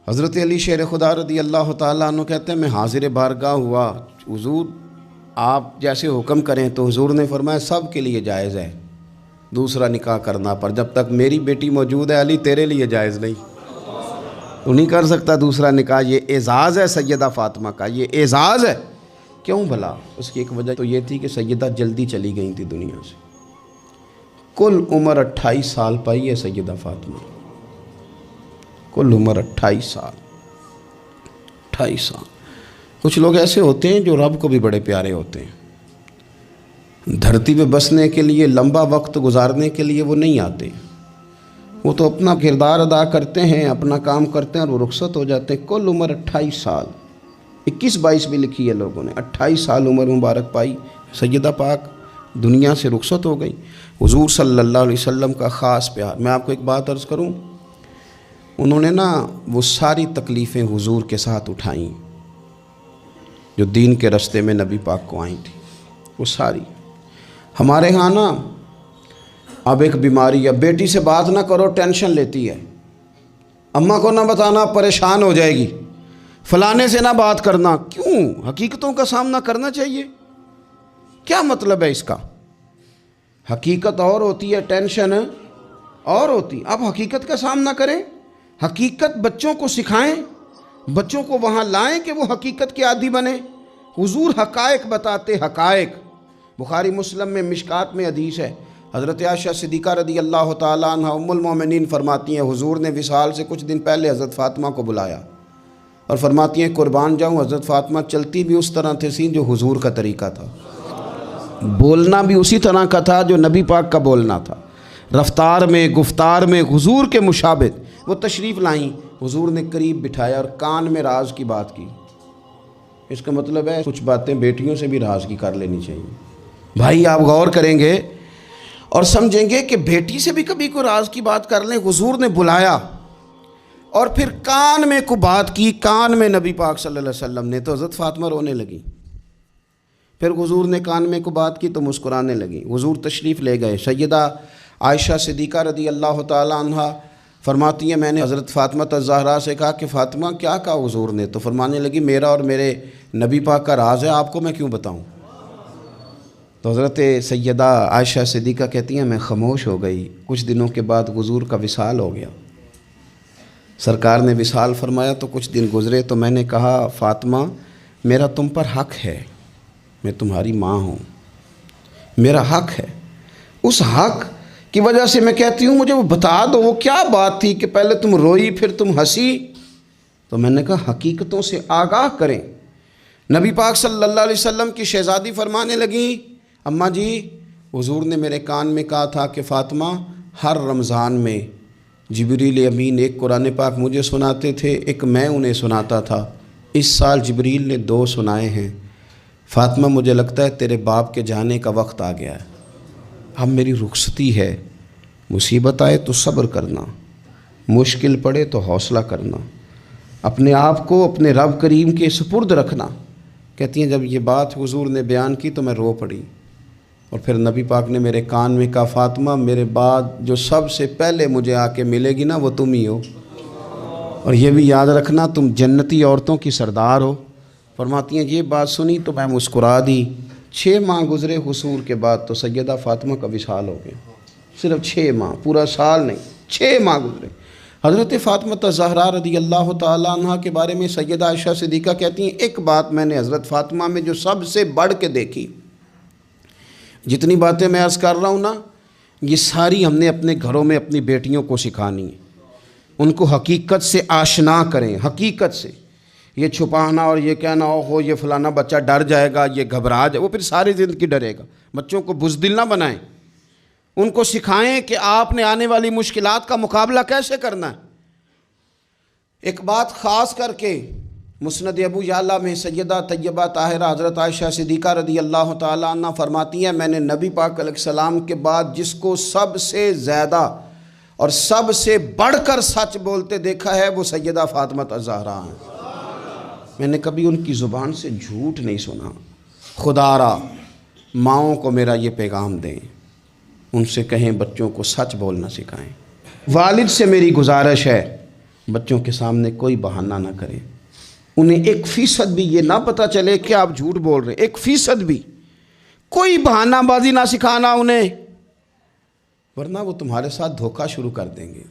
حضرت علی شیر خدا رضی اللہ تعالیٰ عنہ کہتے ہیں میں حاضر بارگاہ ہوا، حضور آپ جیسے حکم کریں، تو حضور نے فرمایا سب کے لیے جائز ہے دوسرا نکاح کرنا، پر جب تک میری بیٹی موجود ہے علی تیرے لیے جائز نہیں، تو نہیں کر سکتا دوسرا نکاح۔ یہ اعزاز ہے سیدہ فاطمہ کا، یہ اعزاز ہے۔ کیوں بھلا؟ اس کی ایک وجہ تو یہ تھی کہ سیدہ جلدی چلی گئی تھی دنیا سے، کل عمر 28 سال پائی ہے سیدہ فاطمہ، کل عمر 28 سال۔ 28 سال۔ کچھ لوگ ایسے ہوتے ہیں جو رب کو بھی بڑے پیارے ہوتے ہیں، دھرتی پہ بسنے کے لیے لمبا وقت گزارنے کے لیے وہ نہیں آتے، وہ تو اپنا کردار ادا کرتے ہیں، اپنا کام کرتے ہیں اور وہ رخصت ہو جاتے ہیں۔ کل عمر 28 سال، 21-22 بھی لکھی ہے لوگوں نے، 28 سال عمر مبارک پائی سیدہ پاک، دنیا سے رخصت ہو گئی۔ حضور صلی اللہ علیہ وسلم کا خاص پیار۔ میں آپ کو ایک بات عرض کروں، انہوں نے نا وہ ساری تکلیفیں حضور کے ساتھ اٹھائیں جو دین کے رستے میں نبی پاک کو آئیں تھیں، وہ ساری۔ ہمارے ہاں نا اب ایک بیماری ہے، بیٹی سے بات نہ کرو ٹینشن لیتی ہے، اماں کو نہ بتانا پریشان ہو جائے گی، فلانے سے نہ بات کرنا۔ کیوں؟ حقیقتوں کا سامنا کرنا چاہیے۔ کیا مطلب ہے اس کا؟ حقیقت اور ہوتی ہے، ٹینشن اور ہوتی۔ اب حقیقت کا سامنا کریں، حقیقت بچوں کو سکھائیں، بچوں کو وہاں لائیں کہ وہ حقیقت کے عادی بنیں۔ حضور حقائق بتاتے، حقائق۔ بخاری مسلم میں مشکات میں حدیث ہے، حضرت عائشہ صدیقہ رضی اللہ تعالیٰ عنہ ام المومنین فرماتی ہیں حضور نے وصال سے کچھ دن پہلے حضرت فاطمہ کو بلایا اور فرماتی ہیں قربان جاؤں حضرت فاطمہ چلتی بھی اس طرح تھی جو حضور کا طریقہ تھا، بولنا بھی اسی طرح کا تھا جو نبی پاک کا بولنا تھا، رفتار میں گفتار میں حضور کے مشابہ۔ وہ تشریف لائیں، حضور نے قریب بٹھایا اور کان میں راز کی بات کی۔ اس کا مطلب ہے کچھ باتیں بیٹیوں سے بھی راز کی کر لینی چاہیے۔ بھائی آپ غور کریں گے اور سمجھیں گے کہ بیٹی سے بھی کبھی کوئی راز کی بات کر لیں۔ حضور نے بلایا اور پھر کان میں کو بات کی، کان میں نبی پاک صلی اللہ علیہ وسلم نے، تو حضرت فاطمہ رونے لگی۔ پھر حضور نے کان میں کو بات کی تو مسکرانے لگی۔ حضور تشریف لے گئے، سیدہ عائشہ صدیقہ رضی اللہ تعالیٰ عنہ فرماتی ہیں میں نے حضرت فاطمہ الزہرا سے کہا کہ فاطمہ کیا کہا حضور نے؟ تو فرمانے لگی میرا اور میرے نبی پاک کا راز ہے، آپ کو میں کیوں بتاؤں؟ تو حضرت سیدہ عائشہ صدیقہ کہتی ہیں میں خاموش ہو گئی۔ کچھ دنوں کے بعد حضور کا وصال ہو گیا، سرکار نے وصال فرمایا تو کچھ دن گزرے تو میں نے کہا فاطمہ میرا تم پر حق ہے، میں تمہاری ماں ہوں، میرا حق ہے، اس حق کی وجہ سے میں کہتی ہوں مجھے وہ بتا دو وہ کیا بات تھی کہ پہلے تم روئی پھر تم ہنسی؟ تو میں نے کہا حقیقتوں سے آگاہ کریں۔ نبی پاک صلی اللہ علیہ وسلم کی شہزادی فرمانے لگیں اماں جی حضور نے میرے کان میں کہا تھا کہ فاطمہ ہر رمضان میں جبریل امین ایک قرآن پاک مجھے سناتے تھے، ایک میں انہیں سناتا تھا، اس سال جبریل نے 2 سنائے ہیں۔ فاطمہ مجھے لگتا ہے تیرے باپ کے جانے کا وقت آ گیا ہے، اب میری رخصتی ہے، مصیبت آئے تو صبر کرنا، مشکل پڑے تو حوصلہ کرنا، اپنے آپ کو اپنے رب کریم کے سپرد رکھنا۔ کہتی ہیں جب یہ بات حضور نے بیان کی تو میں رو پڑی، اور پھر نبی پاک نے میرے کان میں کہا فاطمہ میرے بعد جو سب سے پہلے مجھے آ کے ملے گی نا وہ تم ہی ہو، اور یہ بھی یاد رکھنا تم جنتی عورتوں کی سردار ہو۔ فرماتی ہیں یہ بات سنی تو میں مسکرا دی۔ 6 ماہ گزرے حصول کے بعد تو سیدہ فاطمہ کا وصال ہو گیا، صرف 6 ماہ، پورا سال نہیں، 6 ماہ گزرے۔ حضرت فاطمہ الزہرا رضی اللہ تعالیٰ عنہ کے بارے میں سیدہ عائشہ صدیقہ کہتی ہیں ایک بات میں نے حضرت فاطمہ میں جو سب سے بڑھ کے دیکھی، جتنی باتیں میں عرض کر رہا ہوں نا یہ ساری ہم نے اپنے گھروں میں اپنی بیٹیوں کو سکھانی ہے، ان کو حقیقت سے آشنا کریں، حقیقت سے۔ یہ چھپانا اور یہ کہنا ہو یہ فلانا بچہ ڈر جائے گا، یہ گھبرا جائے، وہ پھر ساری زندگی ڈرے گا۔ بچوں کو بزدل نہ بنائیں، ان کو سکھائیں کہ آپ نے آنے والی مشکلات کا مقابلہ کیسے کرنا ہے۔ ایک بات خاص کر کے مسند ابو یعلا میں سیدہ طیبہ طاہرہ حضرت عائشہ صدیقہ رضی اللہ تعالیٰ عنہ فرماتی ہیں میں نے نبی پاک علیہ السلام کے بعد جس کو سب سے زیادہ اور سب سے بڑھ کر سچ بولتے دیکھا ہے وہ سیدہ فاطمہ الزہرا ہیں۔ میں نے کبھی ان کی زبان سے جھوٹ نہیں سنا۔ خدا را ماؤں کو میرا یہ پیغام دیں، ان سے کہیں بچوں کو سچ بولنا سکھائیں۔ والد سے میری گزارش ہے بچوں کے سامنے کوئی بہانہ نہ کریں، انہیں 1% بھی یہ نہ پتہ چلے کہ آپ جھوٹ بول رہے، 1% بھی کوئی بہانہ بازی نہ سکھانا انہیں، ورنہ وہ تمہارے ساتھ دھوکہ شروع کر دیں گے۔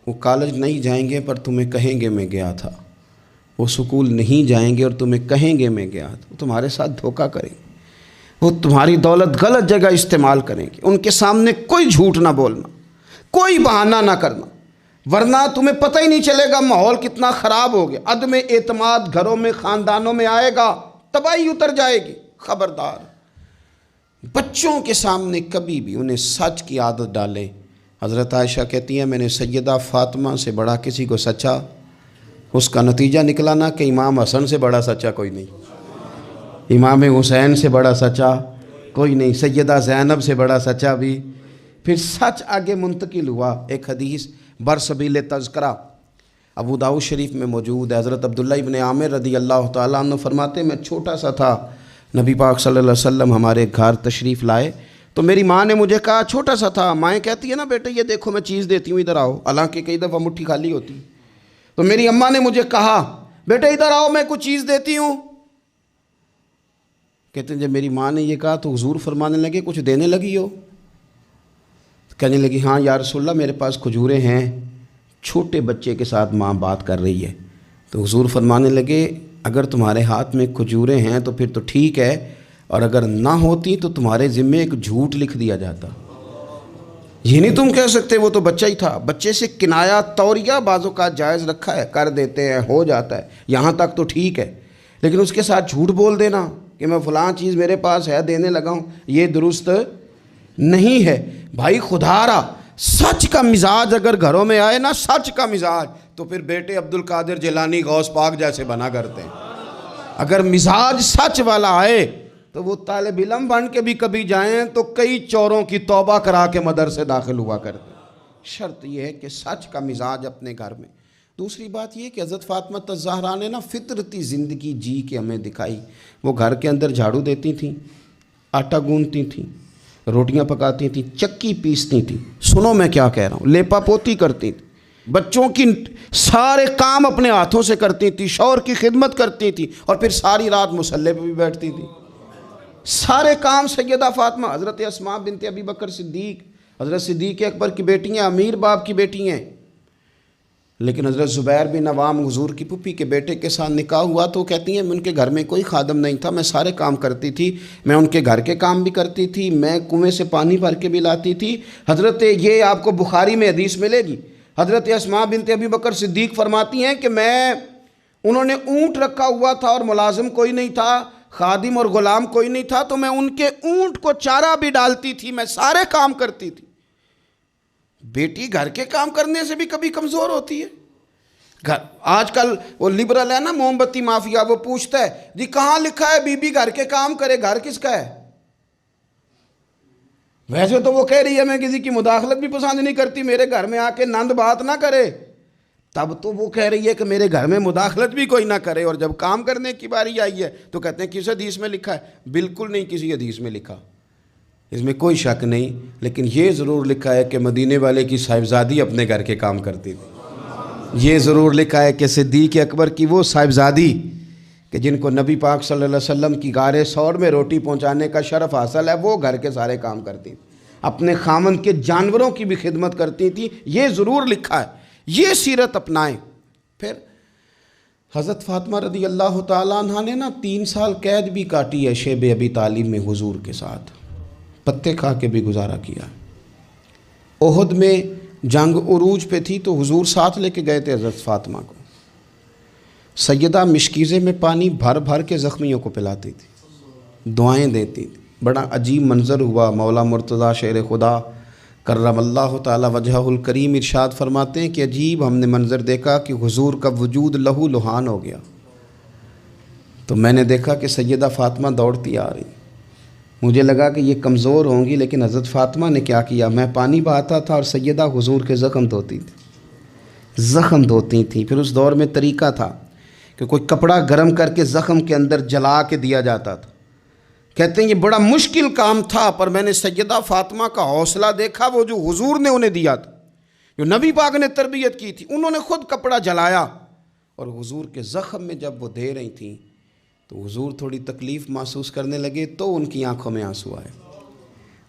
وہ کالج نہیں جائیں گے پر تمہیں کہیں گے میں گیا تھا، وہ سکول نہیں جائیں گے اور تمہیں کہیں گے میں گیا تھا، وہ تمہارے ساتھ دھوکہ کریں گے، وہ تمہاری دولت غلط جگہ استعمال کریں گے۔ ان کے سامنے کوئی جھوٹ نہ بولنا، کوئی بہانہ نہ کرنا، ورنہ تمہیں پتہ ہی نہیں چلے گا ماحول کتنا خراب ہو گیا، عدم اعتماد گھروں میں خاندانوں میں آئے گا، تباہی اتر جائے گی۔ خبردار، بچوں کے سامنے کبھی بھی انہیں سچ کی عادت ڈالیں۔ حضرت عائشہ کہتی ہیں میں نے سیدہ فاطمہ سے بڑا کسی کو سچا، اس کا نتیجہ نکلا نا کہ امام حسن سے بڑا سچا کوئی نہیں، امام حسین سے بڑا سچا کوئی نہیں، سیدہ زینب سے بڑا سچا بھی۔ پھر سچ آگے منتقل ہوا۔ ایک حدیث برسبیل تذکرہ ابو داؤد شریف میں موجود ہے، حضرت عبداللہ ابن عامر رضی اللہ تعالیٰ عنہ فرماتے میں چھوٹا سا تھا، نبی پاک صلی اللہ علیہ وسلم ہمارے گھر تشریف لائے تو میری ماں نے مجھے کہا، چھوٹا سا تھا، مائیں کہتی ہے نا بیٹے یہ دیکھو میں چیز دیتی ہوں ادھر آؤ، حالانکہ کئی دفعہ مٹھی خالی ہوتی، تو میری اماں نے مجھے کہا بیٹے ادھر آؤ میں کچھ چیز دیتی ہوں۔ کہتے ہیں جب میری ماں نے یہ کہا تو حضور فرمانے لگے کچھ دینے لگی ہو؟ کہنے لگی ہاں یا رسول اللہ میرے پاس کھجوریں ہیں۔ چھوٹے بچے کے ساتھ ماں بات کر رہی ہے تو حضور فرمانے لگے اگر تمہارے ہاتھ میں کھجوریں ہیں تو پھر تو ٹھیک ہے، اور اگر نہ ہوتی تو تمہارے ذمے ایک جھوٹ لکھ دیا جاتا۔ یہ نہیں تم کہہ سکتے وہ تو بچہ ہی تھا، بچے سے کنایا توریہ بعضوں کا جائز رکھا ہے، کر دیتے ہیں، ہو جاتا ہے، یہاں تک تو ٹھیک ہے، لیکن اس کے ساتھ جھوٹ بول دینا کہ میں فلاں چیز میرے پاس ہے دینے لگا ہوں، یہ درست نہیں ہے۔ بھائی خدا را سچ کا مزاج اگر گھروں میں آئے نا، سچ کا مزاج، تو پھر بیٹے عبد القادر جیلانی غوث پاک جیسے بنا کرتے ہیں۔ اگر مزاج سچ والا آئے تو وہ طالب علم بن کے بھی کبھی جائیں تو کئی چوروں کی توبہ کرا کے مدرسے داخل ہوا کرتے ہیں۔ شرط یہ ہے کہ سچ کا مزاج اپنے گھر میں۔ دوسری بات یہ کہ حضرت فاطمہ الزہرا نے نا فطرتی زندگی جی کے ہمیں دکھائی۔ وہ گھر کے اندر جھاڑو دیتی تھیں، آٹا گوندتی تھیں، روٹیاں پکاتی تھیں، چکی پیستی تھیں، سنو میں کیا کہہ رہا ہوں، لیپا پوتی کرتی تھیں، بچوں کی سارے کام اپنے ہاتھوں سے کرتی تھیں، شوہر کی خدمت کرتی تھیں، اور پھر ساری رات مصلی پہ بھی بیٹھتی تھیں۔ سارے کام سیدہ فاطمہ، حضرت اسماء بنت ابی بکر صدیق، حضرت صدیق اکبر کی بیٹی ہیں، امیر باپ کی بیٹی ہیں، لیکن حضرت زبیر بن عوام حضور کی پھوپھی کے بیٹے کے ساتھ نکاح ہوا تو کہتی ہیں ان کے گھر میں کوئی خادم نہیں تھا، میں سارے کام کرتی تھی، میں ان کے گھر کے کام بھی کرتی تھی، میں کنویں سے پانی بھر کے بھی لاتی تھی۔ حضرت یہ آپ کو بخاری میں حدیث ملے گی، حضرت اسماء بنت ابی بکر صدیق فرماتی ہیں کہ انہوں نے اونٹ رکھا ہوا تھا اور ملازم کوئی نہیں تھا، خادم اور غلام کوئی نہیں تھا، تو میں ان کے اونٹ کو چارہ بھی ڈالتی تھی، میں سارے کام کرتی تھی۔ بیٹی گھر کے کام کرنے سے بھی کبھی کمزور ہوتی ہے۔ آج کل وہ لبرل ہے نا، موم بتی مافیا، وہ پوچھتا ہے جی کہاں لکھا ہے بی بی گھر کے کام کرے، گھر کس کا ہے؟ ویسے تو وہ کہہ رہی ہے میں کسی کی مداخلت بھی پسند نہیں کرتی، میرے گھر میں آ کے نند بات نہ کرے، تب تو وہ کہہ رہی ہے کہ میرے گھر میں مداخلت بھی کوئی نہ کرے، اور جب کام کرنے کی باری آئی ہے تو کہتے ہیں کس حدیث میں لکھا ہے؟ بالکل نہیں کسی حدیث میں لکھا، اس میں کوئی شک نہیں، لیکن یہ ضرور لکھا ہے کہ مدینے والے کی صاحبزادی اپنے گھر کے کام کرتی تھی۔ یہ ضرور لکھا ہے کہ صدیق اکبر کی وہ صاحبزادی کہ جن کو نبی پاک صلی اللہ علیہ وسلم کی غار ثور میں روٹی پہنچانے کا شرف حاصل ہے، وہ گھر کے سارے کام کرتی تھی، اپنے خامند کے جانوروں کی بھی خدمت کرتی تھی، یہ ضرور لکھا ہے۔ یہ سیرت اپنائیں۔ پھر حضرت فاطمہ رضی اللہ تعالیٰ عنہ نے نا 3 سال قید بھی کاٹی ہے شیب ابی طالب میں حضور کے ساتھ، پتے کھا کے بھی گزارا کیا۔ احد میں جنگ عروج پہ تھی تو حضور ساتھ لے کے گئے تھے حضرت فاطمہ کو، سیدہ مشکیزے میں پانی بھر بھر کے زخمیوں کو پلاتی تھی، دعائیں دیتی تھی۔ بڑا عجیب منظر ہوا۔ مولا مرتضیٰ شیر خدا کرم اللہ تعالی وجہہ الکریم ارشاد فرماتے ہیں کہ عجیب ہم نے منظر دیکھا کہ حضور کا وجود لہو لہان ہو گیا، تو میں نے دیکھا کہ سیدہ فاطمہ دوڑتی آ رہی، مجھے لگا کہ یہ کمزور ہوں گی، لیکن حضرت فاطمہ نے کیا کیا، میں پانی بہاتا تھا اور سیدہ حضور کے زخم دھوتی تھی، زخم دھوتی تھیں۔ پھر اس دور میں طریقہ تھا کہ کوئی کپڑا گرم کر کے زخم کے اندر جلا کے دیا جاتا تھا۔ کہتے ہیں یہ بڑا مشکل کام تھا، پر میں نے سیدہ فاطمہ کا حوصلہ دیکھا، وہ جو حضور نے انہیں دیا تھا، جو نبی پاک نے تربیت کی تھی، انہوں نے خود کپڑا جلایا اور حضور کے زخم میں جب وہ دے رہی تھیں تو حضور تھوڑی تکلیف محسوس کرنے لگے تو ان کی آنکھوں میں آنسو آئے۔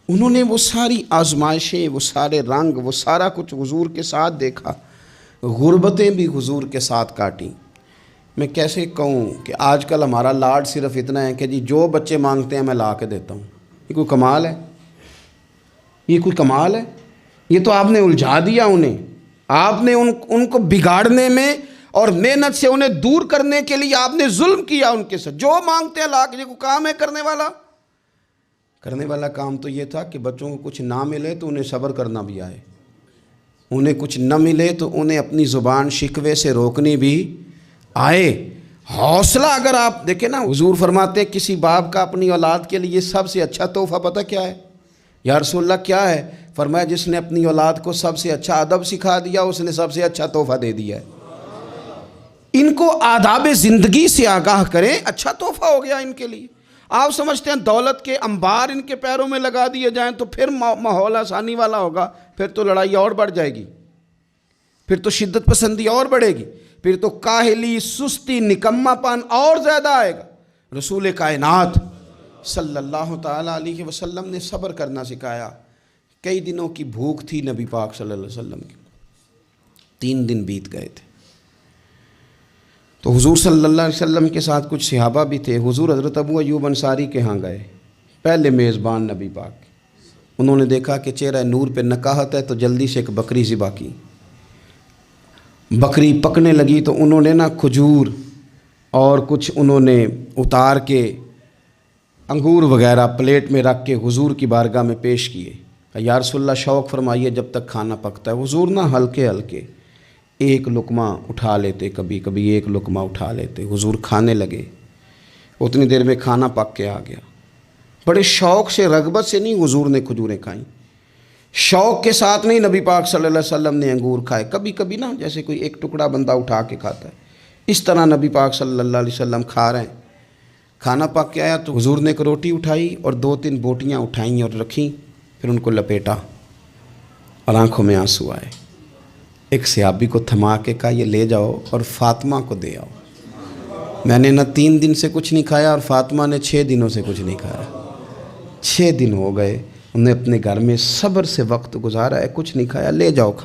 انہوں نے وہ ساری آزمائشیں، وہ سارے رنگ، وہ سارا کچھ حضور کے ساتھ دیکھا، غربتیں بھی حضور کے ساتھ کاٹیں۔ میں کیسے کہوں کہ آج کل ہمارا لاڈ صرف اتنا ہے کہ جی جو بچے مانگتے ہیں میں لا کے دیتا ہوں۔ یہ کوئی کمال ہے؟ یہ کوئی کمال ہے؟ یہ تو آپ نے الجھا دیا انہیں، آپ نے ان کو بگاڑنے میں اور محنت سے انہیں دور کرنے کے لیے آپ نے ظلم کیا ان کے ساتھ۔ جو مانگتے ہیں لا کے، یہ کوئی کام ہے کرنے والا کام تو یہ تھا کہ بچوں کو کچھ نہ ملے تو انہیں صبر کرنا بھی آئے، انہیں کچھ نہ ملے تو انہیں اپنی زبان شکوے سے روکنی بھی آئے۔ حوصلہ اگر آپ دیکھیں نا، حضور فرماتے ہیں کسی باپ کا اپنی اولاد کے لیے سب سے اچھا تحفہ پتہ کیا ہے؟ یا رسول اللہ کیا ہے؟ فرمایا جس نے اپنی اولاد کو سب سے اچھا ادب سکھا دیا اس نے سب سے اچھا تحفہ دے دیا ہے۔ ان کو آداب زندگی سے آگاہ کریں، اچھا تحفہ ہو گیا ان کے لیے۔ آپ سمجھتے ہیں دولت کے انبار ان کے پیروں میں لگا دیے جائیں تو پھر ماحول آسانی والا ہوگا؟ پھر تو لڑائی اور بڑھ جائے گی، پھر تو شدت پسندی اور بڑھے گی، پھر تو کاہلی، سستی، نکما پن اور زیادہ آئے گا۔ رسول کائنات صلی اللہ تعالیٰ علیہ وسلم نے صبر کرنا سکھایا۔ کئی دنوں کی بھوک تھی نبی پاک صلی اللہ علیہ وسلم کی، 3 دن بیت گئے تھے تو حضور صلی اللہ علیہ وسلم کے ساتھ کچھ صحابہ بھی تھے۔ حضور حضرت ابو ایوب انصاری کے ہاں گئے، پہلے میزبان نبی پاک۔ انہوں نے دیکھا کہ چہرہ نور پہ نکاہت ہے تو جلدی سے ایک بکری ذبح کی۔ بکری پکنے لگی تو انہوں نے نا کھجور اور کچھ انہوں نے اتار کے انگور وغیرہ پلیٹ میں رکھ کے حضور کی بارگاہ میں پیش کیے۔ یا رسول اللہ شوق فرمائیے جب تک کھانا پکتا ہے۔ حضور نا ہلکے ہلکے ایک لقمہ اٹھا لیتے، کبھی کبھی ایک لقمہ اٹھا لیتے، حضور کھانے لگے۔ اتنی دیر میں کھانا پک کے آ گیا۔ بڑے شوق سے، رغبت سے نہیں حضور نے کھجوریں کھائیں، شوق کے ساتھ نہیں نبی پاک صلی اللہ علیہ وسلم نے انگور کھائے۔ کبھی کبھی نا جیسے کوئی ایک ٹکڑا بندہ اٹھا کے کھاتا ہے، اس طرح نبی پاک صلی اللہ علیہ وسلم کھا رہے ہیں۔ کھانا پک کے آیا تو حضور نے ایک روٹی اٹھائی اور 2-3 بوٹیاں اٹھائیں اور رکھیں، پھر ان کو لپیٹا اور آنکھوں میں آنسو آئے۔ ایک صحابی کو تھما کے کہا یہ لے جاؤ اور فاطمہ کو دے آؤ۔ میں نے نہ 3 دن سے کچھ نہیں کھایا اور فاطمہ نے 6 دنوں سے کچھ نہیں کھایا۔ 6 دن ہو گئے، انہیں اپنے گھر میں صبر سے وقت گزارا ہے، کچھ نہیں کھایا، لے جاؤ کھا